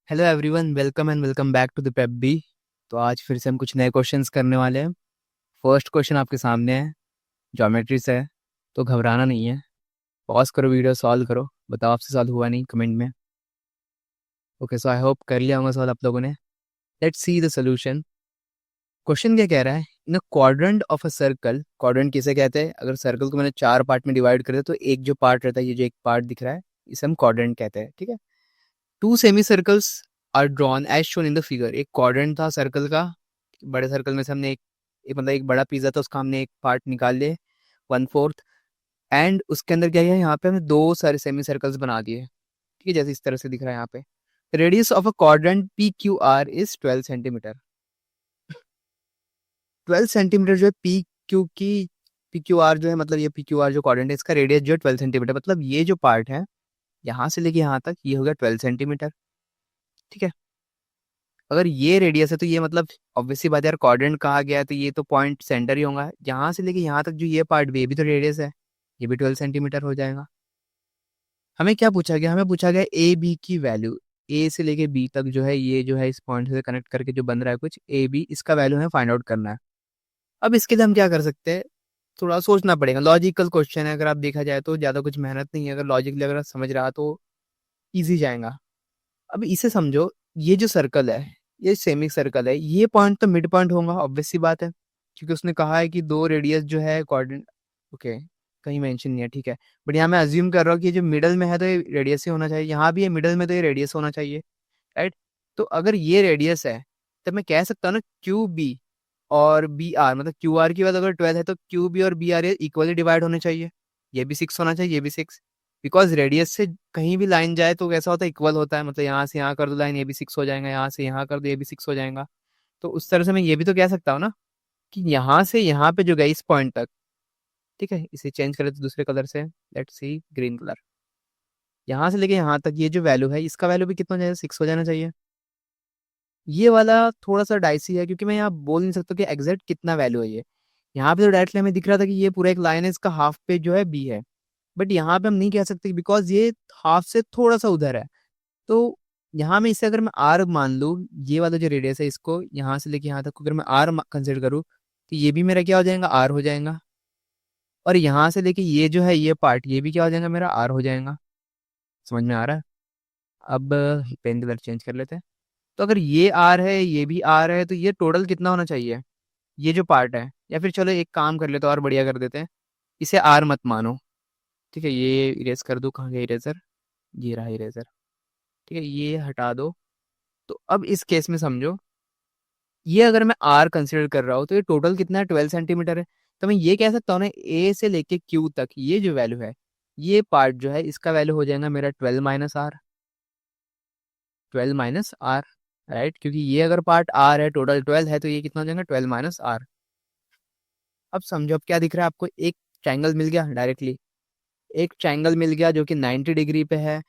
Hello everyone, welcome and welcome back to the pep B. तो आज फिर से हम कुछ नए क्वेश्चंस करने वाले हैं। फर्स्ट क्वेश्चन आपके सामने है, ज्योमेट्री से है, तो घबराना नहीं है। पॉज करो, वीडियो सॉल्व करो, बताओ आपसे सॉल्व हुआ नहीं कमेंट में। ओके, सो आई होप कर लिया होगा सॉल्व आप लोगों ने। Let's see the solution. Question क्या कह रहा है, in a quadrant of a circle. Quadrant किसे कहते हैं? अगर सर्कल को मैंने चार पार्ट में डिवाइड कर दिया तो एक जो पार्ट रहता है, ये जो एक पार्ट दिख रहा है, इसे हम क्वाड्रेंट कहते हैं। ठीक है। Two semi circles are drawn as shown in the figure. एक क्वाड्रेंट था सर्कल का, बड़े सर्कल में से हमने मतलब एक बड़ा पिज्जा था, उसका हमने एक पार्ट निकाल लिए, वन फोर्थ। एंड उसके अंदर क्या है, यहाँ पे हमने दो सारे सेमी सर्कल्स बना दिए। ठीक है, जैसे इस तरह से दिख रहा है यहाँ पे। Radius of a quadrant P Q R is 12 centimetre. 12 centimetre जो है पी क्यू आर जो है, मतलब ये पी क्यू आर जो क्वाड्रेंट है, इसका रेडियस जो है 12 सेंटीमीटर, मतलब ये जो पार्ट है यहाँ से लेके यहाँ तक, ये हो गया 12 सेंटीमीटर। ठीक है। अगर ये रेडियस है तो ये मतलब ऑब्वियसली बात है यार, क्वाड्रेंट कहा गया है तो ये तो पॉइंट सेंटर ही होगा। यहाँ से लेके यहाँ तक जो ये पार्ट भी, ये भी तो रेडियस है, ये भी 12 सेंटीमीटर हो जाएगा। हमें क्या पूछा गया? हमें पूछा गया ए बी की वैल्यू। ए से लेके बी तक जो है, ये जो है इस पॉइंट से कनेक्ट करके जो बन रहा है कुछ ए बी, इसका वैल्यू हमें फाइंड आउट करना है। अब इसके लिए हम क्या कर सकते हैं, थोड़ा सोचना पड़ेगा। लॉजिकल क्वेश्चन है, अगर आप देखा जाए तो ज़्यादा कुछ मेहनत नहीं है। अगर लॉजिकली अगर आप समझ रहा तो ईजी जाएगा। अब इसे समझो, ये जो सर्कल है, ये सेमी सर्कल है, ये पॉइंट तो मिड पॉइंट होगा, ऑब्वियस सी बात है, क्योंकि उसने कहा है कि दो रेडियस जो है कोऑर्डिनेट। ओके, कहीं मेंशन नहीं है, ठीक है। बट यहाँ मैं अज्यूम कर रहा हूँ कि ये जो मिडल में है तो ये रेडियस ही होना चाहिए, यहाँ भी ये मिडल में तो ये रेडियस होना चाहिए, राइट। तो अगर ये रेडियस है तो मैं कह सकता हूँ ना, क्यू बी और बी आर, मतलब क्यू आर की बात अगर 12 है तो क्यू बी और बी आर इक्वली डिवाइड होने चाहिए। ये भी 6 होना चाहिए, ये भी 6। बिकॉज रेडियस से कहीं भी लाइन जाए तो कैसा होता है, इक्वल होता है। मतलब यहाँ से यहाँ कर दो लाइन, ये भी 6 हो जाएगा, यहाँ से यहाँ कर दो, ये भी 6 हो जाएगा। तो उस तरह से मैं ये भी तो कह सकता हूँ ना कि यहाँ से यहाँ पे जो गई इस पॉइंट तक, ठीक है, इसे चेंज करें तो दूसरे कलर से, लेट्स सी ग्रीन कलर। यहाँ से लेके यहाँ तक ये जो वैल्यू है, इसका वैल्यू भी कितना हो जाएगा, 6 हो जाना चाहिए। ये वाला थोड़ा सा डाइसी है, क्योंकि मैं यहाँ बोल नहीं सकता कि एग्जैक्ट कितना वैल्यू है ये। यहाँ पे तो डायरेक्टली हमें दिख रहा था कि ये पूरा एक लाइन है, इसका हाफ पे जो है बी है। बट यहाँ पे हम नहीं कह सकते बिकॉज ये हाफ से थोड़ा सा उधर है। तो यहाँ में इसे अगर मैं आर मान लूँ, ये वाला जो रेडियस है इसको यहाँ से लेके यहाँ तक अगर मैं आर कंसिडर करूँ, तो ये भी मेरा क्या हो जाएगा, आर हो जाएगा। और यहाँ से लेके ये जो है ये पार्ट, ये भी क्या हो जाएगा, मेरा आर हो जाएगा। समझ में आ रहा है? अब पेन कलर चेंज कर लेते हैं। तो अगर ये आर है, ये भी आर है, तो ये टोटल कितना होना चाहिए, ये जो पार्ट है। या फिर चलो एक काम कर लेते हैं और बढ़िया कर देते हैं, इसे आर मत मानो। ठीक है, ये इरेज कर दो, कहाँ गया इरेजर, ये रहा इरेजर। ठीक है, ये हटा दो। तो अब इस केस में समझो, ये अगर मैं आर कंसिडर कर रहा हूँ तो ये टोटल कितना है, 12 सेंटीमीटर है। तो मैं ये कह सकता हूँ ना, ए से लेके क्यू तक ये जो वैल्यू है, ये पार्ट जो है इसका वैल्यू हो जाएगा मेरा 12 - आर। 12 - आर, राइट, क्योंकि ये अगर पार्ट आर है, टोटल 12 है, तो ये कितना हो जाएगा, 12 - आर। अब समझो, अब क्या दिख रहा है आपको, एक ट्रायंगल मिल गया डायरेक्टली। एक ट्रायंगल मिल गया जो कि 90 डिग्री पे है,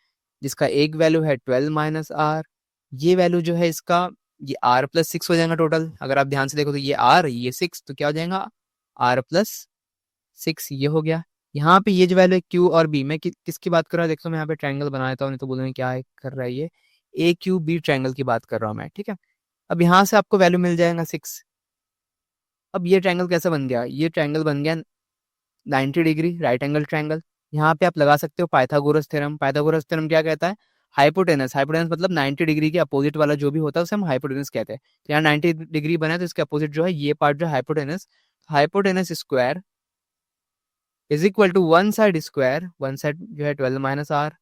जिसका एक वैल्यू है 12 - आर। ये वैल्यू जो है इसका, ये r+6 हो जाएगा टोटल। अगर आप ध्यान से देखो तो ये r, ये 6, तो क्या हो जाएगा, r+6, ये हो गया। यहाँ पे ये जो वैल्यू है क्यू और बी, मैं किसकी बात कर रहा हूँ, देखो मैं यहाँ पे ट्रायंगल बना देता हूँ, नहीं तो बोलेंगे क्या है कर रहा है ये। ए क्यू बी ट्रायंगल की बात कर रहा हूँ मैं, ठीक है। अब यहाँ से आपको वैल्यू मिल जाएगा 6। अब ये ट्रायंगल कैसा बन गया, ये ट्रायंगल बन गया 90 डिग्री राइट एंगल ट्रायंगल। यहाँ पे आप लगा सकते हो पाइथागोरस थ्योरम। पाइथागोरस थ्योरम क्या कहता है, हाइपोटेनस। हाइपोटेनस मतलब 90 डिग्री के अपोजिट वाला जो भी होता है उसे हम हाइपोटेनस कहते हैं। तो यहाँ 90 डिग्री बना है तो इसके अपोजिट जो है ये पार्ट जो है hypotenuse. Hypotenuse square is equal to one side square, one side जो है 12 - R,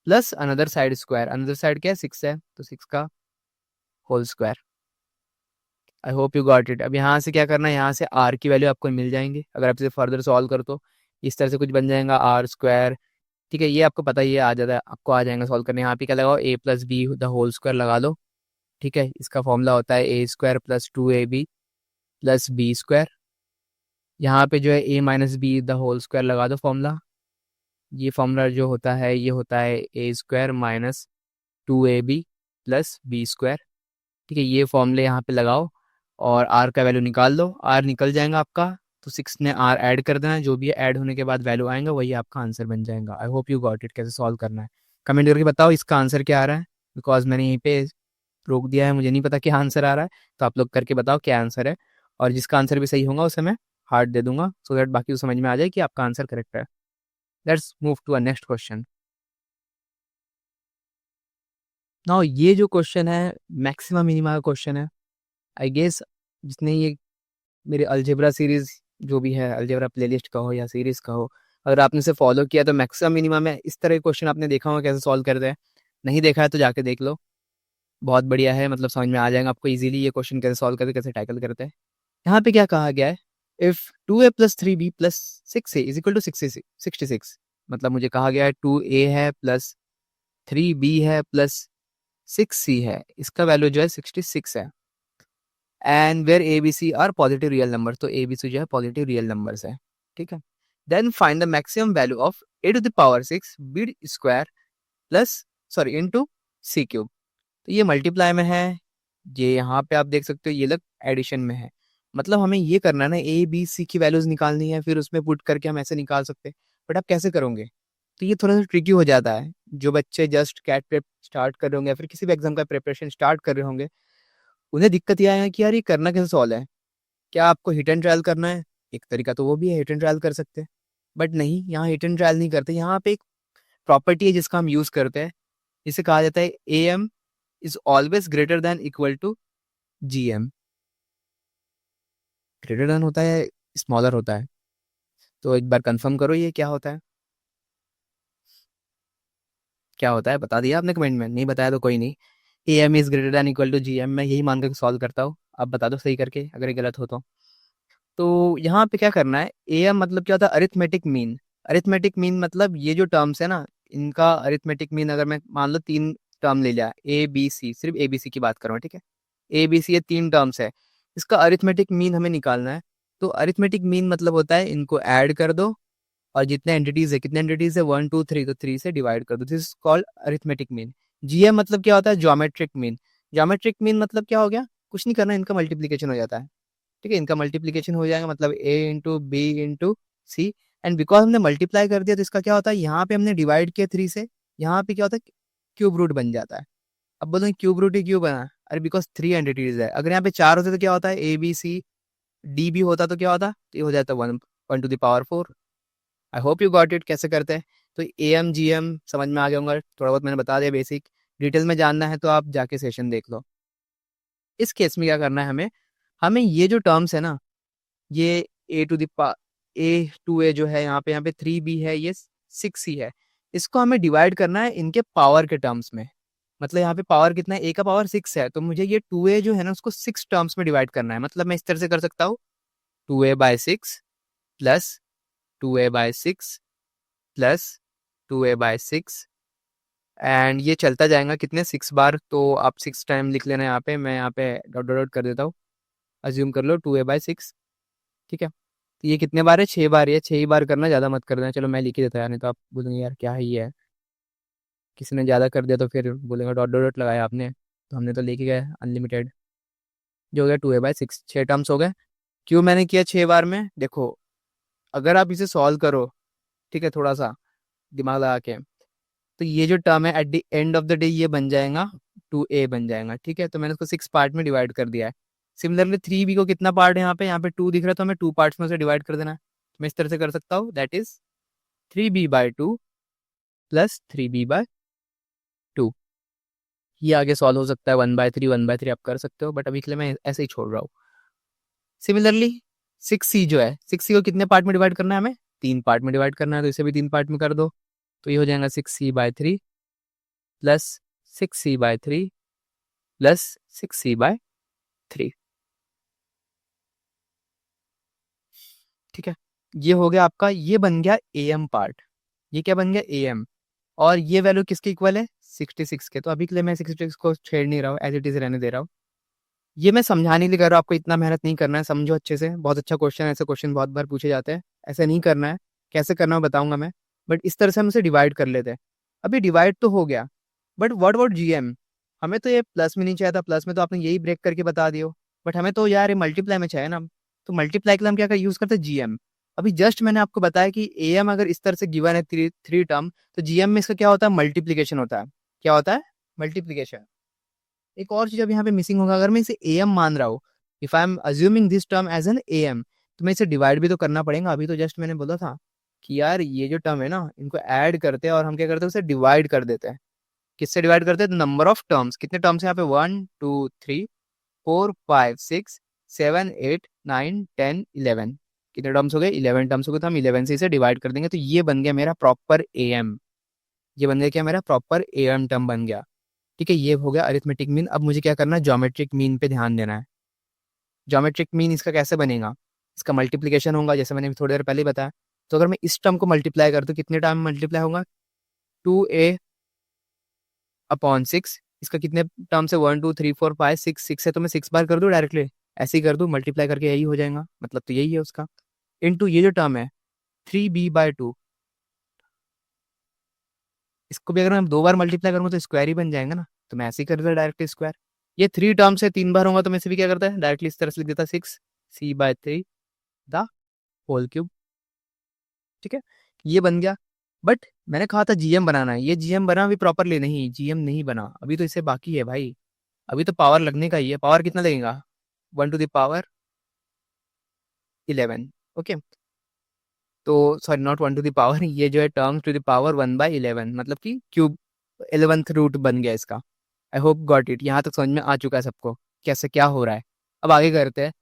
plus another side square. Another side क्या है, 6 है, तो 6 का whole square. I hope you got it. अब यहाँ से क्या करना है, यहाँ से आर की वैल्यू आपको मिल जाएंगे अगर आप इसे फर्दर सॉल्व करो तो। इस तरह से कुछ बन जाएगा आर स्क्वायर। ठीक है, ये आपको पता ही है, आ जाता है, आपको आ जाएगा सॉल्व करने। यहाँ पे क्या लगाओ, a+b द होल स्क्वायर लगा लो। ठीक है, इसका फॉर्मूला होता है a² + 2ab + b²। यहाँ पे जो है a - b the whole square लगा दो फॉर्मूला। ये फॉर्मूला जो होता है ये होता है a² - 2ab + b²। ठीक है, ये फॉर्मूले यहाँ पे लगाओ और आर का वैल्यू निकाल लो, आर निकल जाएगा आपका। तो 6 ने आर ऐड कर देना, जो भी है ऐड होने के बाद वैल्यू आएगा वही आपका आंसर बन जाएगा। आई होप यू गॉट इट। कैसे सॉल्व करना है कमेंट करके बताओ, इसका आंसर क्या आ रहा है। बिकॉज मैंने यहीं पे रोक दिया है, मुझे नहीं पता क्या आंसर आ रहा है। तो आप लोग करके बताओ क्या आंसर है, और जिसका आंसर भी सही होगा उसे मैं हार्ट दे दूंगा, सो दैट बाकी को समझ में आ जाए कि आपका आंसर करेक्ट है। Let's move to a next question. Now ये जो क्वेश्चन है मैक्सिमम मिनिमा का क्वेश्चन है। आई गेस जिसने ये मेरे अलजेब्रा सीरीज जो भी है, अलजेब्रा प्लेलिस्ट का हो या सीरीज का हो, अगर आपने इसे फॉलो किया तो मैक्सिमम मिनिमा में इस तरह के क्वेश्चन आपने देखा होगा कैसे सॉल्व करते हैं। नहीं देखा है तो जाके देख लो, बहुत बढ़िया है, मतलब समझ में आ जाएगा आपको इजीली ये क्वेश्चन कैसे सॉल्व करते, कैसे टैकल करते हैं। यहाँ पे क्या कहा गया है, if 2a plus 3b plus 6a is equal to 66। मतलब मुझे कहा गया है 2a है प्लस 3b है प्लस 6c है, इसका वैल्यू जो है 66 है। And where A B C are positive real number, तो ए बी सी जो है पॉजिटिव रियल नंबर्स है। ठीक है, then find the maximum value of A to the power 6 B square plus sorry into C cube. तो ये multiply में है, ये यहाँ पे आप देख सकते हो ये लोग एडिशन में है। मतलब हमें ये करना है ना, ए बी सी की वैल्यूज निकालनी है, फिर उसमें पुट करके हम ऐसे निकाल सकते हैं। बट आप कैसे करोगे, तो ये थोड़ा सा ट्रिकी हो जाता है। जो बच्चे जस्ट कैट प्रेप स्टार्ट कर रहे होंगे या फिर किसी भी एग्जाम का प्रिपरेशन स्टार्ट कर रहे होंगे, उन्हें दिक्कत ये आएगा कि यार ये करना कैसे सॉल्व है। क्या आपको हिट एंड ट्रायल करना है, एक तरीका तो वो भी है, हिट एंड ट्रायल कर सकते हैं। बट नहीं, यहाँ हिट एंड ट्रायल नहीं करते, यहाँ पे एक प्रॉपर्टी है जिसका हम यूज करते हैं, जिसे कहा जाता है A M is always greater than equal to G M. Greater than होता है, स्मॉलर होता है। तो एक बार कंफर्म करो ये क्या होता है, क्या होता है, बता दिया आपने कमेंट में, नहीं बताया तो कोई नहीं। A M is greater than equal to G M, मैं यही मान कर सॉल्व करता हूँ। आप बता दो सही करके अगर ये गलत हो तो यहाँ पे क्या करना है, ए एम मतलब क्या होता है, अरिथमेटिक मीन। अरिथमेटिक मीन मतलब ये जो टर्म्स है ना, इनका अरिथमेटिक मीन अगर मैं मान लो तीन टर्म ले लिया, ए बी सी, सिर्फ ए बी सी की बात करूँ, ठीक है, ए बी सी ये तीन टर्म्स है, इसका अरिथमेटिक मीन हमें निकालना है। तो अरिथमेटिक मीन मतलब होता है इनको ऐड कर दो, और जितने एंटिटीज है, कितने एंटिटीज है, 1 2 3, तो 3 से डिवाइड कर दो, this is called arithmetic mean. GM मतलब क्या होता है, ज्योमेट्रिक मीन। ज्योमेट्रिक मीन मतलब क्या हो गया, कुछ नहीं करना, इनका मल्टीप्लीकेशन हो जाता है। ठीक है, इनका मल्टीप्लीकेशन हो जाएगा, मतलब A into B into C. And because हमने मल्टीप्लाई कर दिया तो इसका क्या होता है, यहाँ पे हमने डिवाइड किया 3 से, यहाँ पे क्या होता है, क्यूब रूट बन जाता है। अब बोलोगे क्यूब रूट ही क्यों बना, अरे बिकॉज 3 एंटिटीज है, अगर यहाँ पे 4 होते तो क्या होता है, ए बी सी डी भी होता तो क्या होता, तो ये हो जाता 1 1 to the power 4। I hope you got it कैसे करते हैं। तो ए एम जी एम समझ में आ गया होगा, थोड़ा बहुत मैंने बता दिया बेसिक। डिटेल में जानना है तो आप जाके सेशन देख लो। इस केस में क्या करना है हमें, हमें ये जो टर्म्स है ना, ये ए टू द ए टू ए जो है, यहाँ पे 3b है, ये 6c है, इसको हमें डिवाइड करना है इनके पावर के टर्म्स में। मतलब यहाँ पे पावर कितना है, ए का पावर 6 है, तो मुझे ये 2a जो है ना उसको 6 टर्म्स में डिवाइड करना है। मतलब मैं इस तरह से कर सकता हूँ, 2a/6 plus 2a/6 plus 2a/6, and ये चलता जाएगा कितने 6 बार, तो आप 6 टाइम लिख लेना यहाँ पे, मैं यहाँ पे डॉट डॉट डॉट कर देता हूँ। अज्यूम कर लो 2a/6, ठीक है। तो ये कितने बार है, 6 बार, ये 6 ही बार करना, ज़्यादा मत कर देना। चलो मैं लिख ही देता यार, नहीं तो आप बोलेंगे यार क्या है ये है, किसी ने ज़्यादा कर दिया तो फिर बोलेंगे डॉट डॉट डॉट लगाया आपने, तो हमने तो लिख ही गए अनलिमिटेड। जो हो गया 2a/6, 6 टर्म्स हो गए। क्यों मैंने किया 6 बार में, देखो अगर आप इसे सॉल्व करो, ठीक है, थोड़ा सा दिमाग लगा के, तो ये जो टर्म है at the end of the day ये बन जाएगा 2a बन जाएगा। ठीक है, तो मैंने उसको 6 पार्ट में डिवाइड कर दिया है। सिमिलरली 3b को कितना पार्ट है, यहाँ पे 2 दिख रहा है, तो हमें 2 पार्ट्स में से डिवाइड कर देना है। मैं इस तरह से कर सकता हूँ, that is 3b/2 plus 3b/2। ये आगे सॉल्व हो सकता है 1/3, 1/3 आप कर सकते हो, बट अभी के लिए मैं ऐसे ही छोड़ रहा हूँ। सिमिलरली 6c जो है, 6c को कितने पार्ट में डिवाइड करना है, हमें 3 पार्ट में डिवाइड करना है, तो इसे भी 3 पार्ट में कर दो। तो ये हो जाएगा 6c/3 plus 6c/3 plus 6c/3। ठीक है, ये हो गया आपका, ये बन गया ए एम पार्ट। ये क्या बन गया, ए एम। और ये वैल्यू किसके इक्वल है, 66 के। तो अभी के लिए मैं 66 को छेड़ नहीं रहा हूँ, एज इट इज रहने दे रहा हूँ। ये मैं समझाने के लिए कर रहा हूँ, आपको इतना मेहनत नहीं करना है, समझो अच्छे से। बहुत अच्छा क्वेश्चन है, ऐसे क्वेश्चन बहुत बार पूछे जाते हैं, ऐसे नहीं करना है। कैसे करना है वो बताऊंगा मैं, बट इस तरह से हम इसे डिवाइड कर लेते हैं। अभी डिवाइड तो हो गया, बट व्हाट अबाउट जीएम। हमें तो ये प्लस में नहीं चाहिए था, प्लस में तो आपने यही ब्रेक करके बता दियो, बट हमें तो यार ये मल्टीप्लाई में चाहिए ना। तो मल्टीप्लाई के लिए हम क्या यूज करते हैं, जीएम। अभी जस्ट मैंने आपको बताया कि ए एम अगर इस तरह से गिवन है थ्री थ्री टर्म, तो जीएम में इसका क्या होता है, मल्टीप्लीकेशन होता है। क्या होता है, मल्टीप्लीकेशन। एक और चीज अब यहाँ पे मिसिंग होगा, अगर मैं इसे एम मान रहा हूँ, if I am assuming this term as an M, तो मैं इसे डिवाइड भी तो करना पड़ेगा। अभी तो जस्ट मैंने बोला था कि यार ये जो टर्म है ना, इनको ऐड करते हैं और हम क्या करते हैं, उसे डिवाइड कर देते हैं। किससे डिवाइड करते हैं? Number of terms. कितने टर्म्स हैं यहाँ पे? 1 2 3 4 5 6 7 8 9 10 11। कितने टर्म्स हो गए? 11 टर्म्स हो गए। तो हम 11 से इसे डिवाइड कर देंगे, तो ये बन गया मेरा प्रॉपर एम। ये बन गया क्या? मेरा प्रॉपर एम टर्म बन गया। ठीक है, ये हो गया अरिथमेटिक मीन। अब मुझे क्या करना है? ज्योमेट्रिक मीन पे ध्यान देना है। ज्योमेट्रिक मीन इसका कैसे बनेगा? इसका मल्टीप्लीकेशन होगा, जैसे मैंने थोड़ी देर पहले ही बताया। तो अगर मैं इस टर्म को मल्टीप्लाई कर दूं, कितने टाइम मल्टीप्लाई होगा? 2a/6। इसका कितने टर्म से? 1 2 3 4 5 6, 6 है तो मैं 6 बार कर दूं डायरेक्टली, ऐसे ही कर दूं, मल्टीप्लाई करके यही हो जाएगा, मतलब तो यही है उसका। इनटू ये जो टर्म है 3b/2, इसको भी अगर मैं 2 बार मल्टीप्लाई करूंगा तो स्क्वायर ही बन जाएगा ना, तो मैं ऐसे ही कर देता डायरेक्टली स्क्वायर। ये 3 टर्म से 3 बार होगा, तो मैं इसे भी क्या करता है? डायरेक्टली इस तरह से लिख देता, 6c/3 द होल क्यूब। ठीक है, ये बन गया। बट मैंने कहा था जीएम बनाना है, ये जीएम बना अभी प्रॉपरली नहीं, जीएम नहीं बना अभी, तो इसे बाकी है भाई। अभी तो पावर लगने का ही है। पावर कितना लगेगा? 1 to the power 11। ओके, तो sorry, not 1 to the power, ये जो है टर्म टू द पावर 1/11, मतलब कि क्यूब 11th रूट बन गया इसका। I hope got it. यहाँ तक समझ में आ चुका है सबको कैसे क्या हो रहा है? अब आगे करते हैं।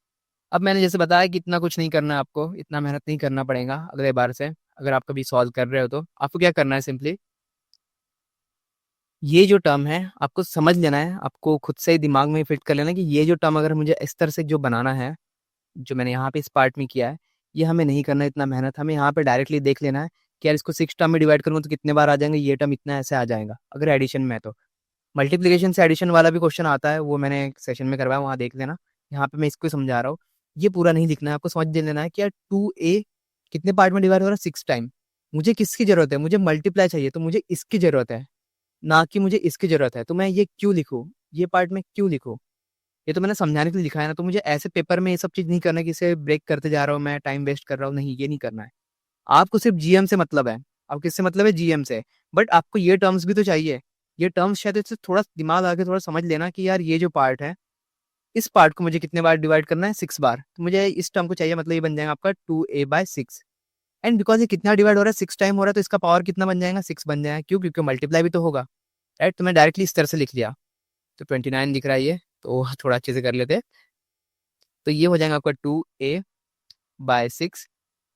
अब मैंने जैसे बताया कि इतना कुछ नहीं करना है आपको, इतना मेहनत नहीं करना पड़ेगा अगले बार से। अगर आप कभी सॉल्व कर रहे हो तो आपको क्या करना है? सिंपली ये जो टर्म है आपको समझ लेना है, आपको खुद से ही दिमाग में फिट कर लेना है कि ये जो टर्म अगर मुझे इस तरह से जो बनाना है, जो मैंने यहाँ पे इस पार्ट में किया है, ये हमें नहीं करना है इतना मेहनत। हमें यहाँ पे डायरेक्टली देख लेना है कि यार इसको 6 टर्म में डिवाइड करूँगा तो कितने बार आ जाएंगे, ये टर्म इतना ऐसे आ जाएगा अगर एडिशन में है तो। मल्टीप्लीकेशन से एडिशन वाला भी क्वेश्चन आता है, वो मैंने एक सेशन में करवाया, वहाँ देख लेना। यहाँ पे मैं इसको समझा रहा हूँ। ये पूरा नहीं लिखना है, आपको समझ लेना है कि यार 2a कितने पार्ट में डिवाइड हो रहा है? 6 टाइम। मुझे किसकी जरूरत है? मुझे मल्टीप्लाई चाहिए, तो मुझे इसकी जरूरत है, ना कि मुझे इसकी जरूरत है। तो मैं ये क्यों लिखूँ? ये पार्ट में क्यों लिखूँ? ये तो मैंने समझाने के लिए लिखा है ना। तो मुझे ऐसे पेपर में ये सब चीज नहीं करना है कि इसे ब्रेक करते जा रहा हूँ, मैं टाइम वेस्ट कर रहा हूँ, नहीं, ये नहीं करना है। आपको सिर्फ जीएम से मतलब है। अब किससे मतलब है? जीएम से। बट आपको ये टर्म्स भी तो चाहिए। ये टर्म्स शायद इससे थोड़ा दिमाग आके थोड़ा समझ लेना कि यार ये जो पार्ट है, इस पार्ट को मुझे कितने बार डिवाइड करना है? 6 बार। तो मुझे इस टर्म को चाहिए, मतलब ये बन जाएगा आपका 2a/6। एंड बिकॉज ये कितना डिवाइड हो रहा है? 6 टाइम हो रहा है, तो इसका पावर कितना बन जाएगा? 6 बन जाएगा। क्यों? क्योंकि मल्टीप्लाई भी तो होगा, राइट? तो मैं डायरेक्टली इस तरह से लिख लिया। तो 29 दिख रहा है ये, तो थोड़ा अच्छे से कर लेते हैं। तो ये हो जाएगा आपका 2a/6।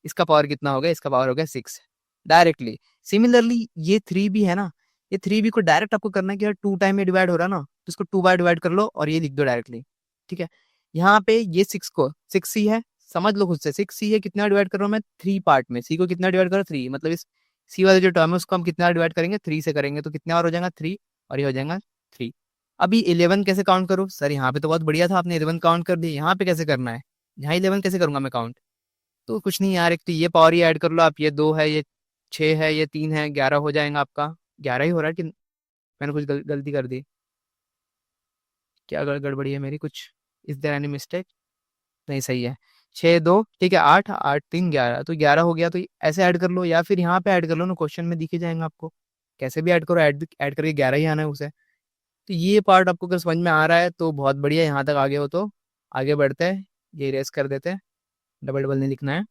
इसका पावर कितना हो गया? इसका पावर हो गया 6 डायरेक्टली। सिमिलरली ये 3b है ना, ये 3b को डायरेक्ट आपको करना है कि यार 2 टाइम में डिवाइड हो रहा है ना, तो इसको 2 बार डिवाइड कर लो और ये लिख दो डायरेक्टली। ठीक है, यहाँ पे ये 6 को 6c है, समझ लो खुद से। 6c है, कितना डिवाइड कर रहा हूँ मैं? 3 पार्ट में। c को कितना डिवाइड कर रहा हूँ? 3, मतलब इस c वाले जो टर्म है उसको हम कितना डिवाइड करेंगे? 3 से करेंगे, तो कितना और हो जाएगा? 3, और ये हो जाएगा 3। अभी 11 कैसे काउंट करूँ? सर यहाँ पे तो बहुत बढ़िया था, आपने 11 काउंट कर दिया, यहाँ पे कैसे करना है? यहाँ 11 कैसे करूंगा मैं काउंट? तो कुछ नहीं यार, एक तो ये पावर ही ऐड कर लो आप, ये 2 है, ये 6 है, ये 3 है, 11 हो जाएगा आपका। 11 ही हो रहा है कि मैंने कुछ गलती कर दी? क्या गड़बड़ी है मेरी कुछ? Is there any mistake? नहीं, सही है। 6 2, ठीक है, 8 8 3 11, तो 11 हो गया। तो ऐसे ऐड कर लो या फिर यहाँ पे ऐड कर लो ना, क्वेश्चन में दिखे जाएंगे आपको। कैसे भी ऐड करो, ऐड ऐड करके 11 ही आना है उसे। तो ये पार्ट आपको अगर समझ में आ रहा है तो बहुत बढ़िया, यहाँ तक आगे हो तो आगे बढ़ते हैं। ये इरेज कर देते हैं, डबल डबल नहीं लिखना है।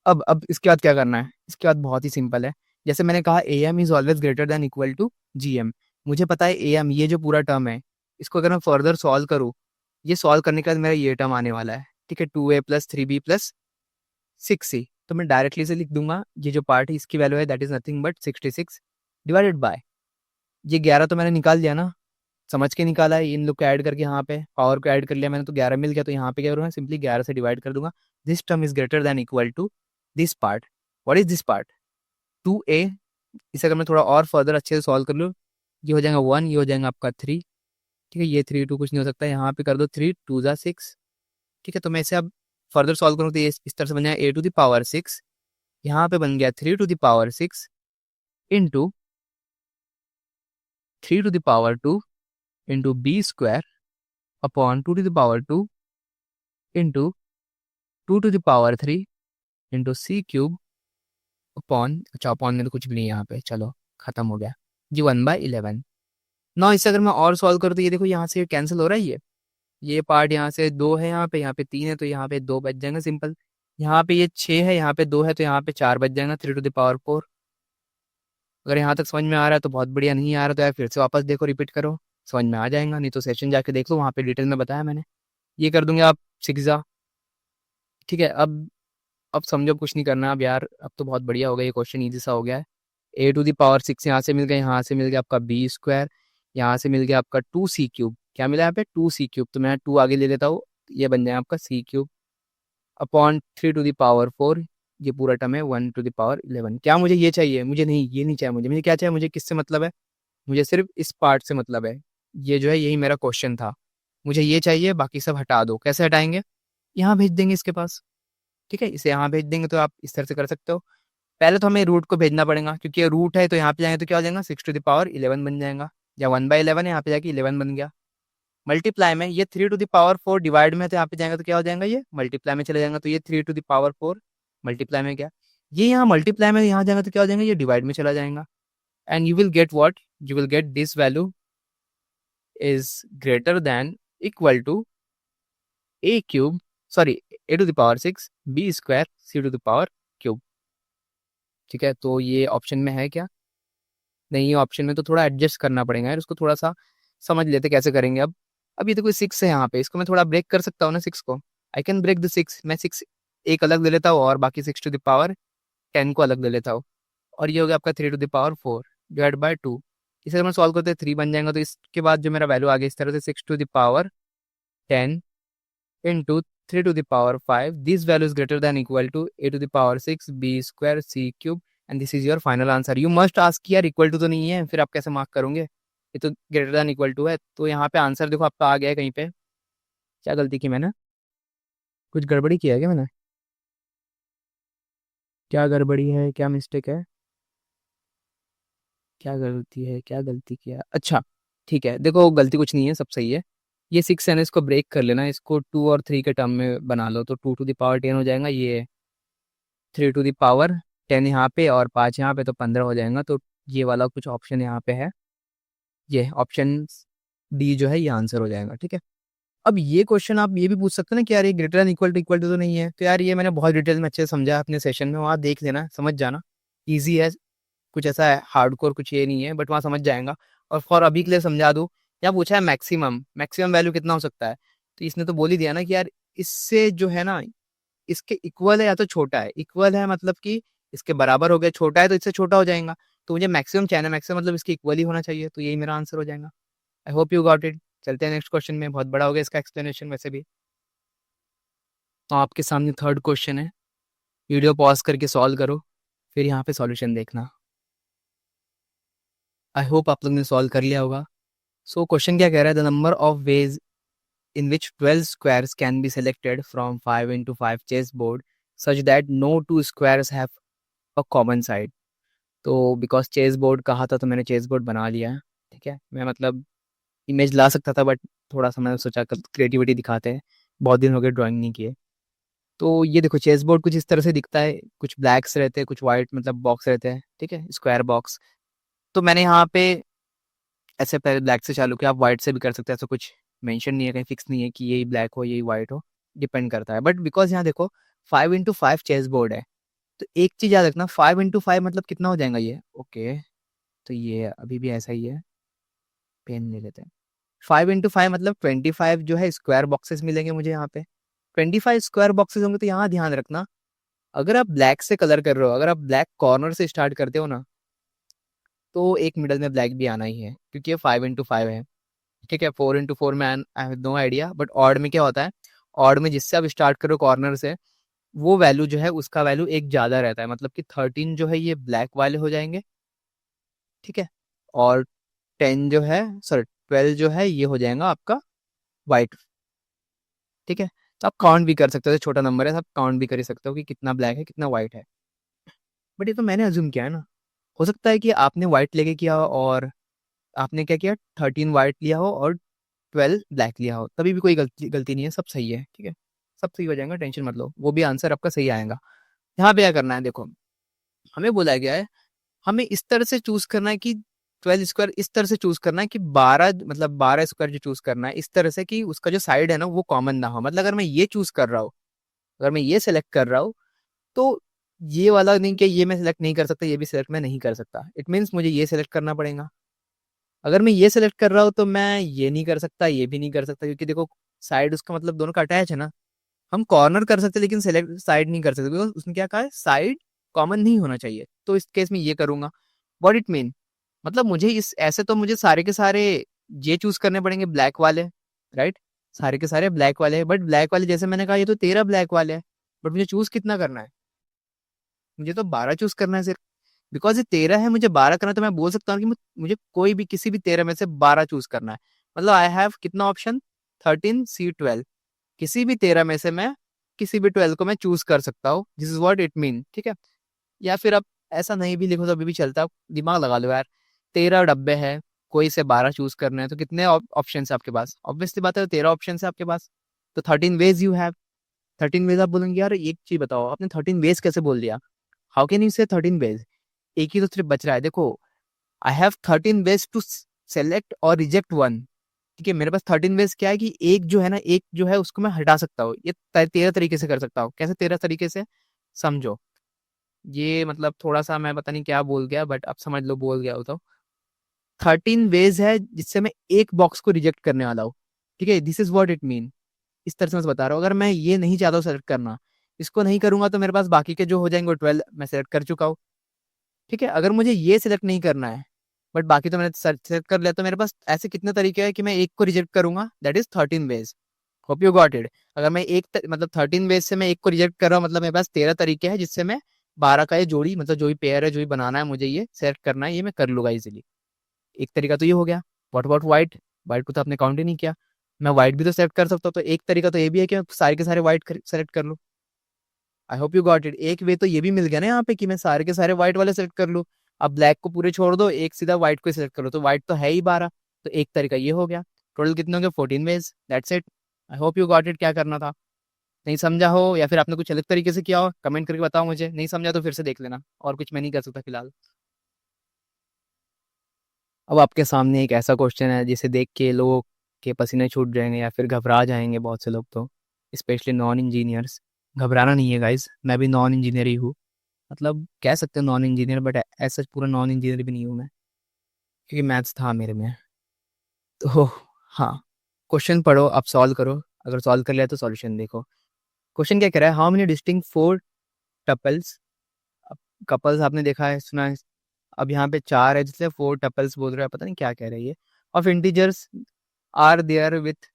अब इसके बाद क्या करना है? इसके बाद बहुत ही सिंपल है। जैसे मैंने कहा A M is always greater than equal to G M. मुझे पता है ए एम, ये जो पूरा टर्म है, इसको अगर मैं फर्दर सॉल्व करूँ, ये सॉल्व करने के बाद मेरा ये टर्म आने वाला है। ठीक है, 2a+3b+6c। तो मैं डायरेक्टली से लिख दूंगा, ये जो पार्ट है इसकी वैल्यू है that is nothing but 66 divided by ये 11 तो मैंने निकाल दिया ना, समझ के निकाला है। इन लोग को ऐड करके यहाँ पे पावर को ऐड कर लिया मैंने, तो 11 मिल गया। तो यहाँ पे क्या करूँगा? सिंपली 11 से डिवाइड कर दूंगा। This term is greater than equal to this part. What is this part? 2a। इसे अगर मैं थोड़ा और फर्दर अच्छे से सॉल्व कर लूँ, ये हो जाएगा 1, ये हो जाएगा आपका 3। ठीक है, ये 3 2 कुछ नहीं हो सकता, यहाँ पे कर दो 3 2 जा 6। ठीक है, तो मैं इसे अब फर्दर सॉल्व करूँ तो ये इस तरह से बन जाएगा a⁻6। यहाँ पे बन गया 3⁻6 into 3⁻2 into b² upon 2⁻2 into 2⁻3 into c³ upon, अच्छा अपॉन में तो कुछ भी नहीं है यहाँ पे, चलो खत्म हो गया जी, 1/11। ना इससे अगर मैं और सॉल्व करूँ तो ये देखो यहाँ से कैंसिल हो रहा है, ये पार्ट यहाँ से 2 है, यहाँ पे 3 है, तो यहाँ पे 2 बच जाएंगे सिंपल। यहाँ पे ये 6 है, यहाँ पे 2 है, तो यहाँ पे 4 बच जाएगा, 3 टू द पावर 4। अगर यहाँ तक समझ में आ रहा है तो बहुत बढ़िया, नहीं आ रहा तो यार फिर से वापस देखो, रिपीट करो, समझ में आ जाएगा, नहीं तो सेशन जाके देख लो, वहाँ पे डिटेल में बताया मैंने। ये कर दूंगे आप 6 ठीक है। अब समझो, कुछ नहीं करना अब यार, अब तो बहुत बढ़िया हो गया, ये क्वेश्चन ईजी सा हो गया है। A⁶ यहाँ से मिल गया, यहाँ से मिल गया आपका B², यहाँ से मिल गया आपका 2C³ क्या मिला यहाँ पे 2C³, तो मैं 2 आगे ले लेता हूँ, ये बन जाए आपका C³ upon 3 to the power 4, ये पूरा टर्म है 1 टू द पावर 11। क्या मुझे ये चाहिए? मुझे नहीं, ये नहीं चाहिए मुझे क्या चाहिए? मुझे किससे मतलब है? मुझे सिर्फ इस पार्ट से मतलब है, ये जो है यही मेरा क्वेश्चन था, मुझे ये चाहिए, बाकी सब हटा दो। कैसे हटाएंगे? यहाँ भेज देंगे इसके पास, ठीक है, इसे यहाँ भेज देंगे, तो आप इस तरह से कर सकते हो। पहले तो हमें रूट को भेजना पड़ेगा, क्योंकि ये रूट है, तो यहाँ पे जाएंगे तो क्या हो जाएगा 6 टू द पावर 11 बन जाएगा, या 1/11 है, यहाँ पे जाके 11 बन गया। मल्टीप्लाई में ये 3 टू द पावर 4 डिवाइड में, तो यहाँ पे जाएगा तो क्या हो जाएगा, ये मल्टीप्लाई में चले जाएगा, तो ये 3 टू द पावर 4 मल्टीप्लाई में गया। ये यहाँ मल्टीप्लाई में यहाँ जाएगा तो क्या हो जाएगा, ये डिवाइड में चला जाएगा। And you will get what, you will get this value is greater than equal to A³ sorry A⁶ B² C⁴ ठीक है। तो ये ऑप्शन में है क्या? नहीं, ये ऑप्शन में तो थोड़ा एडजस्ट करना पड़ेगा यार, उसको थोड़ा सा समझ लेते कैसे करेंगे। अब ये तो कोई 6 है यहाँ पे, इसको मैं थोड़ा ब्रेक कर सकता हूँ ना 6 को। आई कैन ब्रेक द 6, मैं 6 एक अलग ले लेता हूँ और बाकी 6 टू द पावर 10 को अलग ले लेता हूँ, और ये हो गया आपका 3 to the power 4 divide by 2। इसे अगर मैं सॉल्व करते 3 बन जाएगा, तो इसके बाद जो मेरा वैल्यू आ गया इस तरह से 6 to the power 10 into 3 to the power 5. This value is greater than equal to A⁶ B² C³ and this is your final answer. You must ask कि यार इक्वल टू तो नहीं है, फिर आप कैसे मार्क करोगे? ये तो ग्रेटर देन इक्वल टू है, तो यहाँ पे आंसर देखो आपका आ गया है कहीं पे। क्या गलती की मैंने? कुछ गड़बड़ी किया है क्या मैंने? क्या गड़बड़ी है, क्या मिस्टेक है, क्या गलती है, क्या गलती किया? अच्छा ठीक है, देखो गलती कुछ नहीं है, सब सही है। ये 6 है ना, इसको ब्रेक कर लेना, इसको 2 और 3 के टर्म में बना लो, तो 2 टू द पावर 10 हो जाएगा, ये 3 टू द पावर 10 यहाँ पे और 5 यहाँ पे, तो 15 हो जाएगा। तो ये वाला कुछ ऑप्शन यहाँ पे है, ये ऑप्शन डी जो है ये आंसर हो जाएगा, ठीक है। अब ये क्वेश्चन आप ये भी पूछ सकते हो ना कि यार ये ग्रेटर देन इक्वल टू तो नहीं है, तो यार ये मैंने बहुत डिटेल में अच्छे से समझा अपने सेशन में, वहाँ देख लेना, समझ जाना, ईजी है, कुछ ऐसा है हार्डकोर कुछ ये नहीं है, बट वहाँ समझ जाएगा। और फॉर अभी के लिए समझा दूँ, यहाँ पूछा है मैक्सिमम मैक्सिमम वैल्यू कितना हो सकता है, तो इसने तो बोल ही दिया ना कि यार इससे जो है ना, इसके इक्वल है या तो छोटा है, इक्वल है मतलब कि इसके बराबर हो गया, छोटा है तो इससे छोटा हो जाएगा, तो मुझे मैक्सिमम चाहिए, मैक्सिमम मतलब इसके इक्वल ही होना चाहिए, तो यही मेरा आंसर हो जाएगा। आई होप यू गॉट इट। चलते हैं नेक्स्ट क्वेश्चन में, बहुत बड़ा हो गया इसका एक्सप्लेनेशन वैसे भी। तो आपके सामने थर्ड क्वेश्चन है, वीडियो पॉज करके सॉल्व करो, फिर यहाँ पे सॉल्यूशन देखना। आई होप आप लोग ने सॉल्व कर लिया होगा। सो क्वेश्चन क्या कह रहा है, the number of ways in which 12 squares can be selected from 5x5 chessboard such that no two squares have a common side। तो बिकॉज चेस बोर्ड कहा था तो मैंने चेस बोर्ड बना लिया है, ठीक है। मैं मतलब इमेज ला सकता था, बट थोड़ा सा मैंने सोचा क्रिएटिविटी दिखाते हैं, बहुत दिन हो गए ड्राइंग नहीं किए। तो ये देखो चेस बोर्ड कुछ इस तरह से दिखता है, कुछ ब्लैक्स रहते हैं, कुछ वाइट मतलब बॉक्स रहते हैं, ठीक है, स्क्वायर बॉक्स। तो मैंने यहाँ पे ऐसे पहले ब्लैक से चालू किया, आप व्हाइट से भी कर सकते हैं, ऐसा कुछ मेंशन नहीं है, कहीं फिक्स नहीं है कि यही ब्लैक हो यही व्हाइट हो, डिपेंड करता है। बट बिकॉज यहाँ देखो 5x5 चेस बोर्ड है, तो एक चीज याद रखना, 5x5 मतलब कितना हो जाएगा ये, ओके। तो ये अभी भी ऐसा ही है, पेन ले लेते हैं। 5x5 मतलब 25 जो है स्क्वायर बॉक्सेस मिलेंगे मुझे यहाँ पे, 25 स्क्वायर बॉक्सेस होंगे। तो यहाँ ध्यान रखना, अगर आप ब्लैक से कलर कर रहे हो, अगर आप ब्लैक कॉर्नर से स्टार्ट करते हो ना, तो एक मिडल में ब्लैक भी आना ही है, क्योंकि ये 5x5 है, ठीक है। 4x4 में I have no idea, but odd में क्या होता है, ऑड में जिससे आप स्टार्ट करो कॉर्नर से, वो वैल्यू जो है उसका वैल्यू एक ज़्यादा रहता है, मतलब कि 13 जो है ये ब्लैक वाले हो जाएंगे, ठीक है। और 10 जो है, सॉरी 12 जो है ये हो जाएगा आपका वाइट, ठीक है। तो आप काउंट भी कर सकते हो, छोटा नंबर है, आप काउंट भी कर ही सकते हो कि कितना ब्लैक है कितना वाइट है। बट ये तो मैंने अज्यूम किया है ना, हो सकता है कि आपने वाइट लेके किया हो और आपने क्या किया 13 वाइट लिया हो और 12 ब्लैक लिया हो, तभी भी कोई गलती गलती नहीं है, सब सही है, ठीक है। सब सही हो जाएगा, टेंशन मत लो, वो भी आंसर आपका सही आएगा। यहाँ पे क्या करना है देखो, हमें बोला गया है हमें इस तरह से चूज करना है कि 12 स्क्वायर इस तरह से चूज करना है कि 12 मतलब 12 स्क्वायर जो चूज करना है इस तरह से कि उसका जो साइड है ना वो कॉमन ना हो। मतलब अगर मैं ये चूज कर रहा हूँ, अगर मैं ये सेलेक्ट कर रहा हूँ, तो ये वाला नहीं कि ये मैं सेलेक्ट नहीं कर सकता, ये भी सेलेक्ट मैं नहीं कर सकता। इट मीन्स मुझे ये सेलेक्ट करना पड़ेगा। अगर मैं ये सेलेक्ट कर रहा हूँ तो मैं ये नहीं कर सकता, ये भी नहीं कर सकता, क्योंकि देखो साइड उसका मतलब दोनों का अटैच है ना। हम कॉर्नर कर सकते लेकिन सेलेक्ट साइड नहीं कर सकते, बिकॉज उसने क्या कहा है, साइड कॉमन नहीं होना चाहिए। तो इस केस में ये करूंगा। व्हाट इट मीन, मतलब मुझे इस ऐसे तो मुझे सारे के सारे ये चूज करने पड़ेंगे ब्लैक वाले, राइट। सारे के सारे ब्लैक वाले हैं, बट ब्लैक वाले जैसे मैंने कहा ये तो 13 ब्लैक वाले हैं। बट मुझे चूज कितना करना है, मुझे तो 12 चूज करना है सिर्फ। बिकॉज ये 13 है, मुझे 12 करना है, तो मैं बोल सकता हूँ कि मुझे कोई भी किसी भी 13 में से 12 चूज करना है। मतलब आई हैव कितना ऑप्शन, 13 C 12। किसी भी 13 में से मैं किसी भी 12 को मैं चूज कर सकता हूँ। This is what it mean, ठीक है। या फिर आप ऐसा नहीं भी लिखो तो अभी भी चलता है, दिमाग लगा लो यार। 13 डब्बे हैं, कोई से 12 चूज करने हैं, तो कितने ऑप्शन है आपके पास? ऑब्वियसली बात है 13 ऑप्शन है आपके पास। तो 13 वेज यू हैव। 13 वेज आप बोलेंगे यार एक चीज बताओ, आपने 13 वेज कैसे बोल दिया? हाउ कैन यू से 13 वेज? एक ही तो सिर्फ बच रहा है, देखो। I have 13 ways to select और रिजेक्ट वन। ठीक है, मेरे पास 13 वेज क्या है कि एक जो है ना, एक जो है उसको मैं हटा सकता हूँ। ये 13 तरीके से कर सकता हूँ। कैसे 13 तरीके से, समझो। ये मतलब थोड़ा सा मैं पता नहीं क्या बोल गया, बट अब समझ लो बोल गया हो तो। 13 वेज है जिससे मैं एक बॉक्स को रिजेक्ट करने वाला हूँ। ठीक है, this is what it mean. इस तरह से मैं बता रहा हूँ। अगर मैं ये नहीं चाहता हूँ सेलेक्ट करना, इसको नहीं करूंगा, तो मेरे पास बाकी के जो हो जाएंगे वो 12 मैं सेलेक्ट कर चुका हूँ। ठीक है, अगर मुझे ये सिलेक्ट नहीं करना है, बट बाकी तो मैंने सेलेक्ट कर लिया, तो मेरे पास ऐसे कितने तरीके हैं कि मैं एक को रिजेक्ट करूंगा। That is 13 ways. Hope you got it. अगर मैं मतलब 13 वेज से मैं एक को रिजेक्ट कर रहा हूँ, मतलब मेरे पास 13 तरीके हैं जिससे मैं 12 का ये जोड़ी, मतलब जो भी पेयर है, जो भी बनाना है मुझे, ये सेलेक्ट करना है, ये मैं कर लूंगा इजीली। एक तरीका तो ये हो गया। What about white? व्हाइट को तो आपने काउंट ही नहीं किया। मैं व्हाइट भी तो सेलेक्ट कर सकता हूँ, तो एक तरीका तो ये भी है कि मैं सारे के सारे व्हाइट सेलेक्ट कर लूँ। आई होप यू गॉट इट। एक वे तो ये भी मिल गया ना यहाँ पे कि मैं सारे के सारे व्हाइट वाले सेलेक्ट कर लूँ। अब ब्लैक को पूरे छोड़ दो, एक सीधा व्हाइट को सिलेक्ट करो, तो व्हाइट तो है ही 12। तो एक तरीका ये हो गया। टोटल कितने होंगे? 14 ways. That's it. I hope you got it. क्या करना था? नहीं समझा हो या फिर आपने कुछ अलग तरीके से किया हो, कमेंट करके बताओ मुझे। नहीं समझा तो फिर से देख लेना, और कुछ मैं नहीं कर सकता फिलहाल। अब आपके सामने एक ऐसा क्वेश्चन है जिसे देख के लोगों के पसीने छूट जाएंगे या फिर घबरा जाएंगे बहुत से लोग तो, स्पेशली नॉन इंजीनियर्स। घबराना नहीं है गाइज, मैं भी नॉन इंजीनियर ही हूँ। मतलब कह सकते हो नॉन इंजीनियर, बट ऐसा पूरा नॉन इंजीनियर भी नहीं हूँ मैं, क्योंकि मैथ्स था मेरे में। तो हाँ, क्वेश्चन पढ़ो, आप सॉल्व करो। अगर सॉल्व कर लिया तो सॉल्यूशन देखो। क्वेश्चन क्या कह रहा है? How many distinct four tuples, couples आपने देखा है, सुना है। अब यहाँ पे चार है, जिसलिए फोर टपल्स बोल रहे हैं, पता नहीं क्या कह रही है ये। Of integers are there with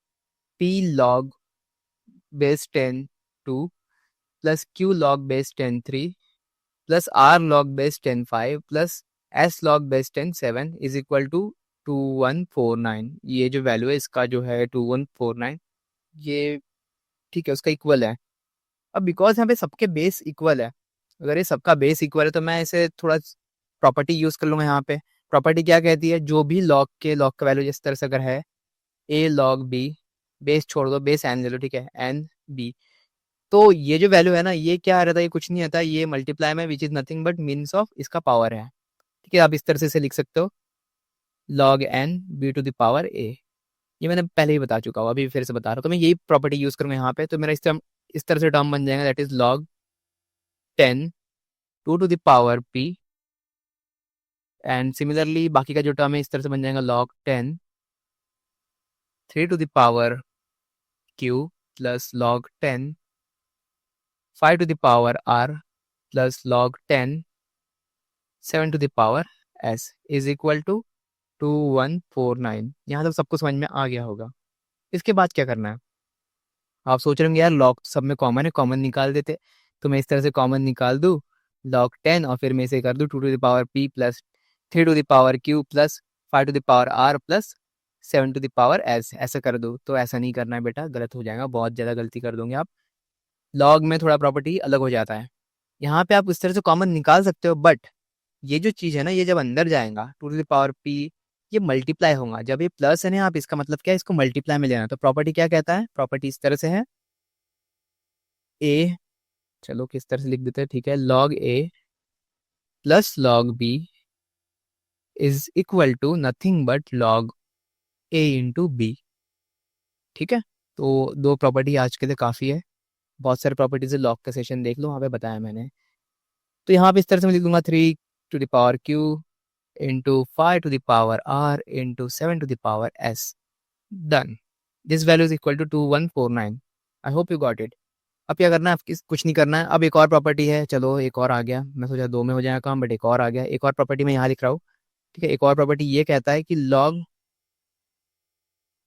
p log base 10 2 plus q log base 10 3 plus r log base 10 5 plus s log base 10 7 is equal to 2149। ये जो वैल्यू है इसका जो है 2149, ये ठीक है उसका इक्वल है। अब बिकॉज यहाँ पे सबके बेस इक्वल है, अगर ये सबका बेस इक्वल है तो मैं इसे थोड़ा प्रॉपर्टी यूज कर लूंगा यहाँ पे। प्रॉपर्टी क्या कहती है? जो भी लॉग का वैल्यू जिस तरह से अगर है a log b, बेस छोड़ दो, बेस एन ले लो, ठीक है, एन बी, तो ये जो वैल्यू है ना, ये क्या रहता है? ये कुछ नहीं आता, ये मल्टीप्लाई में which is nothing but means of इसका पावर है। ठीक है, आप इस तरह से इसे लिख सकते हो, log n b to the power a। ये मैंने पहले ही बता चुका हूँ, अभी फिर से बता रहा हूँ। तो मैं यही प्रॉपर्टी यूज करूंगा यहाँ पे, तो मेरा इस तरह से टर्म बन जाएगा, that is log 10 2 to the power p। And similarly बाकी का जो टर्म है इस तरह से बन जाएगा log 10 3 to the power q plus log 10 5 to the power r plus log 10 7 to the power s is equal to 2149। यहाँ तक सबको समझ में आ गया होगा। इसके बाद क्या करना है? आप सोच रहे होंगे यार लॉग सब में कॉमन है, कॉमन निकाल देते। तो मैं इस तरह से कॉमन निकाल दूँ log 10, और फिर मैं इसे कर दूँ 2 to the power p plus 3 to the power q plus 5 to the power r plus 7 to the power s, ऐसा कर दूँ। तो ऐसा नहीं करना है बेटा, गलत हो जाएगा, बहुत ज़्यादा गलती कर दोगे आप। लॉग में थोड़ा प्रॉपर्टी अलग हो जाता है। यहाँ पे आप इस तरह से कॉमन निकाल सकते हो, बट ये जो चीज़ है ना, ये जब अंदर जाएगा 2 टू द पावर p, ये मल्टीप्लाई होगा। जब ये प्लस है ना, आप इसका मतलब क्या है, इसको मल्टीप्लाई में लेना। तो प्रॉपर्टी क्या कहता है? प्रॉपर्टी इस तरह से है, a, चलो किस तरह से लिख देते हैं, ठीक है, log a plus log b is equal to nothing but log A into B. ठीक है, तो दो प्रॉपर्टी आज के लिए काफ़ी है। बहुत सारे प्रॉपर्टीज लॉग का सेशन देख लो, वहाँ पे बताया मैंने। तो यहाँ पे इस तरह से मैं लिख दूंगा 3 to the power q into 5 to the power r into 7 to the power s। Done. This value is equal to 2149। I hope you got it. अब क्या करना है, कुछ नहीं करना है। अब एक और प्रॉपर्टी है, चलो एक और आ गया, मैं सोचा दो में हो जाएगा काम, बट एक और आ गया। एक और प्रॉपर्टी मैं यहाँ लिख रहा हूँ। ठीक है, एक और प्रॉपर्टी ये कहता है कि log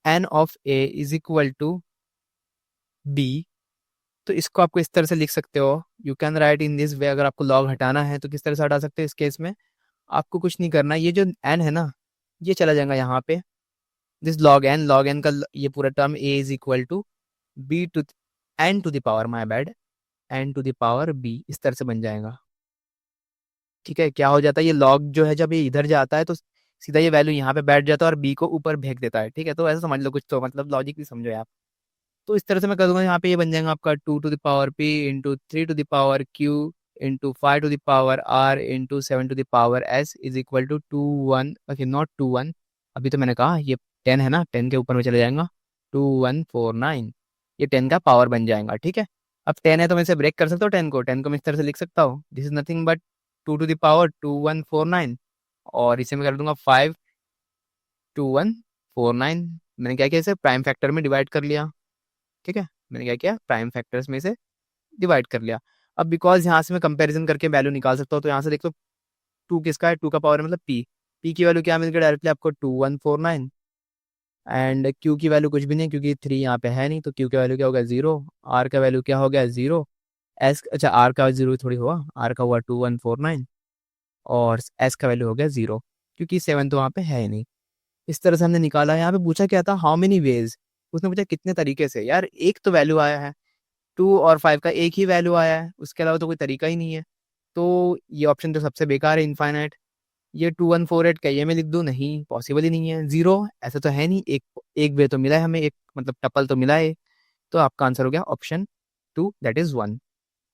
n of a is equal to b। तो इसको आपको इस तरह से लिख सकते हो, you can write in this way. अगर आपको log हटाना है तो किस तरह से हटा सकते हो इस केस में, आपको कुछ नहीं करना। ये जो n है ना, ये चला जाएगा यहाँ पे। दिस log n का ये पूरा term a is equal to b to n to the power, my bad, n to the power b, इस तरह से बन जाएगा। ठीक है, क्या हो जाता है, ये log जो है जब ये इधर जाता है तो सीधा ये वैल्यू यहाँ पे बैठ जाता है और b को ऊपर फेंक देता है। ठीक है, तो ऐसा समझ लो कुछ, तो मतलब लॉजिक भी समझो आप। तो इस तरह से मैं कर दूंगा, यहाँ पे ये बन जाएगा आपका 2 to the power p into 3 to the power q into 5 to the power r into 7 to the power s is equal to 2 1, okay not 2 1, अभी तो मैंने कहा ये 10 है ना, 10 के ऊपर में चले जाएगा, 2149, ये 10 का पावर बन जाएगा। ठीक है, अब 10 है तो मैं इसे ब्रेक कर सकता हूँ, 10 को मैं इस तरह से लिख सकता हूँ, this is nothing but 2 to the power 2149, और इसे मैं कर दूंगा 5 2149। मैंने क्या किया, इसे प्राइम फैक्टर में डिवाइड कर लिया। ठीक है, मैंने क्या किया, प्राइम फैक्टर्स में से डिवाइड कर लिया। अब बिकॉज यहाँ से मैं कंपैरिजन करके वैल्यू निकाल सकता हूँ, तो यहाँ से देख लो 2 किसका है, 2 का पावर मतलब पी की वैल्यू क्या मिल गई डायरेक्टली आपको 2149, एंड क्यू की वैल्यू कुछ भी नहीं क्योंकि 3 यहाँ पे है नहीं, तो क्यू का वैल्यू क्या होगा 0, आर का वैल्यू क्या हो गया 0, एस अच्छा आर का 0 थोड़ी हुआ, आर का हुआ 2149, और एस का वैल्यू हो गया 0 क्योंकि 7 तो वहाँ पे है ही नहीं। इस तरह से हमने निकाला। यहाँ पे पूछा क्या था, हाउ मेनी वेज, उसने पूछा कितने तरीके से। यार एक तो वैल्यू आया है, 2 और 5 का एक ही वैल्यू आया है, उसके अलावा तो कोई तरीका ही नहीं है। तो ये ऑप्शन तो सबसे बेकार है, इनफाइनाइट। ये 2148 का ये मैं लिख दूँ, नहीं पॉसिबल ही नहीं है, 0 ऐसा तो है नहीं। एक एक वे तो मिला है हमें, एक मतलब टपल तो मिला है। तो आपका आंसर हो गया option 2, that is 1।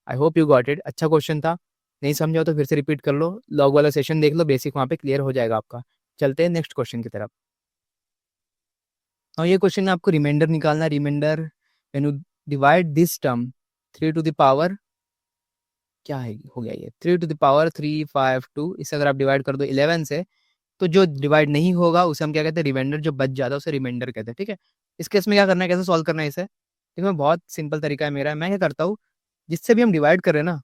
I hope you got it. अच्छा क्वेश्चन था, नहीं समझा हो तो फिर से रिपीट कर लो, लॉग वाला सेशन देख लो, बेसिक वहाँ पे क्लियर हो जाएगा आपका। चलते हैं नेक्स्ट क्वेश्चन की तरफ। और ये क्वेश्चन में आपको रिमाइंडर निकालना है। Reminder when you divide this term 3 to the power, क्या है हो गया ये 3 to the power 352, इसे अगर आप डिवाइड कर दो 11 से, तो जो डिवाइड नहीं होगा उसे हम क्या कहते हैं, रिमाइंडर। जो बच जाता है उसे रिमाइंडर कहते हैं। ठीक है, इस केस में क्या करना है, कैसे सॉल्व करना है इसे, देखो मैं बहुत सिंपल तरीका है मेरा। मैं क्या करता हूँ, जिससे भी हम डिवाइड कर रहे हैं ना,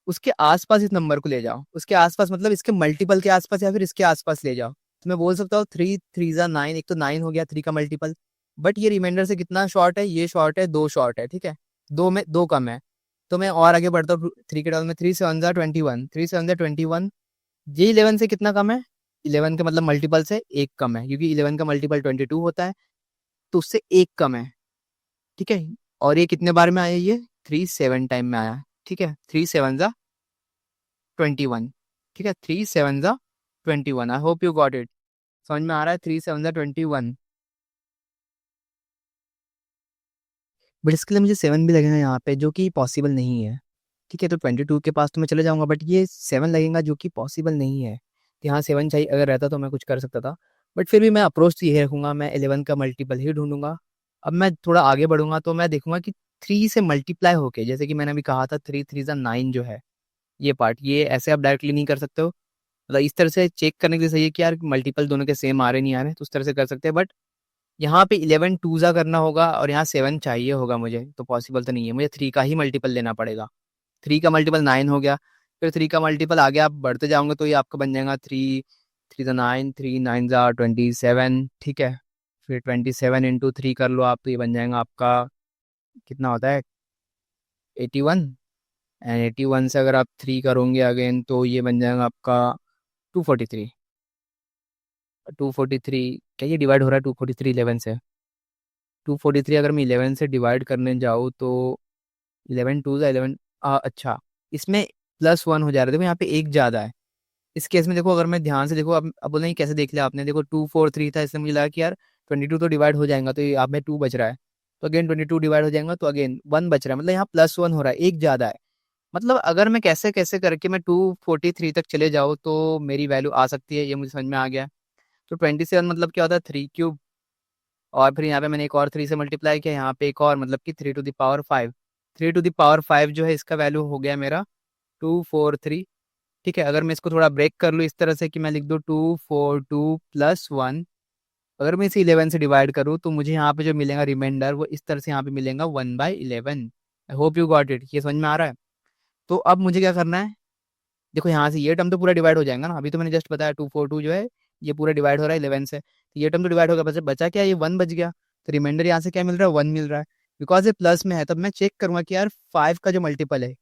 उसके आसपास इस नंबर को ले जाओ, उसके आसपास मतलब इसके मल्टीपल के आसपास या फिर इसके आसपास ले जाओ। तो मैं बोल सकता हूँ 3 3 9, एक तो 9 हो गया 3 का मल्टीपल, बट ये रिमाइंडर से कितना शॉर्ट है, ये शॉर्ट है, 2 शॉर्ट है। ठीक है, 2 में 2 कम है, तो मैं और आगे बढ़ता हूँ 3 के डाल में, 3 7 21, 3 7 21, ये 11 से कितना कम है, 11 के मतलब मल्टीपल से एक कम है, क्योंकि 11 का मल्टीपल 22 होता है, तो उससे एक कम है। ठीक है, और ये कितने बार में आया, ये 3 7 टाइम में आया। ठीक है, 3 7 21। ठीक है, 3 7 21। आई होप यू गॉट इट। समझ में आ रहा है, 3 7 21। बट इसके लिए मुझे 7 भी लगेगा यहाँ पे, जो कि पॉसिबल नहीं है। ठीक है, तो 22 के पास तो मैं चले जाऊंगा, बट ये 7 लगेगा जो कि पॉसिबल नहीं है। तो यहाँ 7 चाहिए, अगर रहता तो मैं कुछ कर सकता था, बट फिर भी मैं अप्रोच तो ये रखूंगा, मैं 11 का मल्टीपल ही ढूंढूंगा। अब मैं थोड़ा आगे बढ़ूंगा तो मैं देखूंगा कि 3 से मल्टीप्लाई होके, जैसे कि मैंने अभी कहा था 3 3 9 जो है, ये पार्ट, ये ऐसे आप डायरेक्टली नहीं कर सकते हो। मतलब इस तरह से चेक करने के लिए सही है कि यार मल्टीपल दोनों के सेम आ रहे नहीं आ रहे, तो उस तरह से कर सकते हैं। बट यहाँ पे 11 टूजा करना होगा और यहाँ 7 चाहिए होगा मुझे, तो पॉसिबल तो नहीं है, मुझे 3 का ही मल्टीपल लेना पड़ेगा। 3 का मल्टीपल 9 हो गया, फिर 3 का मल्टीपल आगे आप बढ़ते जाओगे तो ये आपका बन जाएगा 3 3 9, 3 9 27। ठीक है, फिर 27 × 3 कर लो आप, तो ये बन जाएगा आपका, कितना होता है 81, एंड 81 से अगर आप 3 करोगे अगेन तो ये बन जाएगा आपका 243। 243 क्या ये डिवाइड हो रहा है, 243 11 से, 243 अगर मैं 11 से डिवाइड करने जाऊँ तो 11 2 11, अच्छा इसमें +1 हो जा रहा है, देखो यहाँ पे एक ज़्यादा है। इस केस में देखो, अगर मैं ध्यान से देखो, अब बोला कैसे देख लिया आपने, देखो 243 था, इसलिए मुझे लगा कि यार 22 तो डिवाइड हो जाएगा, तो ये आप में 2 बच रहा है, तो अगेन 22 डिवाइड हो जाएगा, तो अगेन 1 बच रहा है, मतलब यहाँ +1 हो रहा है, एक ज़्यादा है। मतलब अगर मैं कैसे कैसे करके मैं 243 तक चले जाऊँ तो मेरी वैल्यू आ सकती है, ये मुझे समझ में आ गया। तो 27 मतलब क्या होता है, 3 क्यूब, और फिर यहाँ पे मैंने एक और 3 से मल्टीप्लाई किया, यहाँ पे एक और, मतलब कि 3 to the power 5। 3 to the power 5 जो है इसका वैल्यू हो गया मेरा 243। ठीक है, अगर मैं इसको थोड़ा ब्रेक कर लूँ इस तरह से कि मैं लिख दूँ 242+1, अगर मैं इसे 11 से डिवाइड करूँ तो मुझे यहाँ पे जो मिलेगा रिमाइंडर वो इस तरह से यहाँ पे मिलेगा 1/11। आई होप यू गॉट इट, ये समझ में आ रहा है। तो अब मुझे क्या करना है, देखो यहाँ से ये टर्म तो पूरा डिवाइड हो जाएगा ना, अभी तो मैंने जस्ट बताया 242 जो है ये पूरा डिवाइड हो रहा है 11 से, तो ये टर्म तो डिवाइड होगा, बचा बचा क्या, ये 1 बच गया। तो रिमाइंडर यहाँ से क्या मिल रहा है, 1 मिल रहा है। बिकॉज ये प्लस में है तब मैं चेक करूंगा कि यार 5 का जो मल्टीपल है,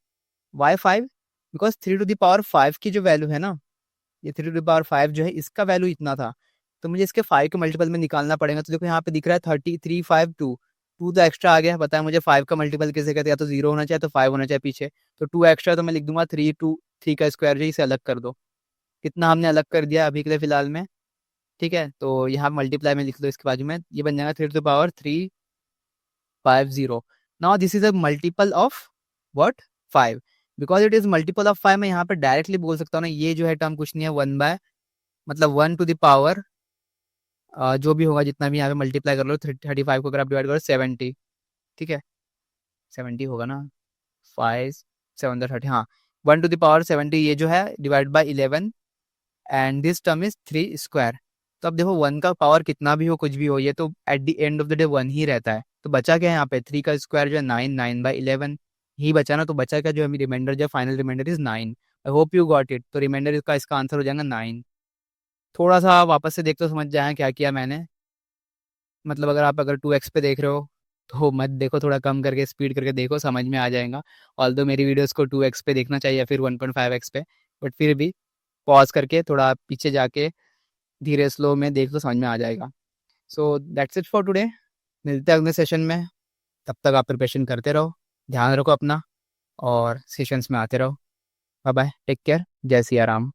why 5, because 3 to the power 5 की जो वैल्यू है ना, ये 3 टू द पावर 5 जो है इसका वैल्यू इतना था, तो मुझे इसके 5 के मल्टीपल में निकालना पड़ेगा। तो देखो यहाँ पे दिख रहा है 3352, 2 तो एक्स्ट्रा आ गया, बताया मुझे 5 का मल्टीपल किसे कहते हैं, या तो 0 होना चाहिए तो 5 होना चाहिए पीछे, तो 2 एक्स्ट्रा, तो मैं लिख दूंगा 3 का स्क्वायर जो है, इसे अलग कर दो। कितना हमने अलग कर दिया अभी के लिए फिलहाल में। ठीक है, तो यहाँ मल्टीप्लाई में लिख दो इसके बाजू में, ये बन जाएगा 3 to the power 350। Now this is a multiple of what, 5। Because it is multiple of 5, मैं यहाँ पे डायरेक्टली बोल सकता हूँ ना, ये जो है टर्म कुछ नहीं है, 1 बाय, मतलब 1 टू द पावर, जो भी होगा जितना भी यहाँ पे मल्टीप्लाई कर लो, 35 को अगर आप डिवाइड करो 70। ठीक है, 70 होगा ना, 5 7 30, हाँ, 1 टू द पावर 70 ये जो है divide by 11, and this term is 3 square. तो अब देखो 1 का पावर कितना भी हो, कुछ भी हो, ये तो at the end of the day 1 ही रहता है। तो बचा क्या है यहाँ पे, 3 का स्क्वायर जो है 9, 9/11 ही बचा ना, तो बचा क्या, जो हमें रिमाइंडर, जो final reminder is 9। I hope you got it, तो रिमाइंडर इसका आंसर हो जाएगा 9। थोड़ा सा वापस से देख तो समझ जाए क्या किया मैंने। मतलब अगर 2x पे देख रहे हो तो मत देखो, थोड़ा कम करके स्पीड करके देखो, समझ में आ जाएगा। ऑल्दो मेरी वीडियोस को 2x पे देखना चाहिए या फिर 1.5x पे, बट फिर भी पॉज करके थोड़ा पीछे जाके धीरे स्लो में देख तो समझ में आ जाएगा। So that's it for today, मिलते हैं अगले सेशन में। तब तक आप प्रिपरेशन करते रहो, ध्यान रखो अपना, और सेशंस में आते रहो। बाय बाय, टेक केयर, जय सिया राम।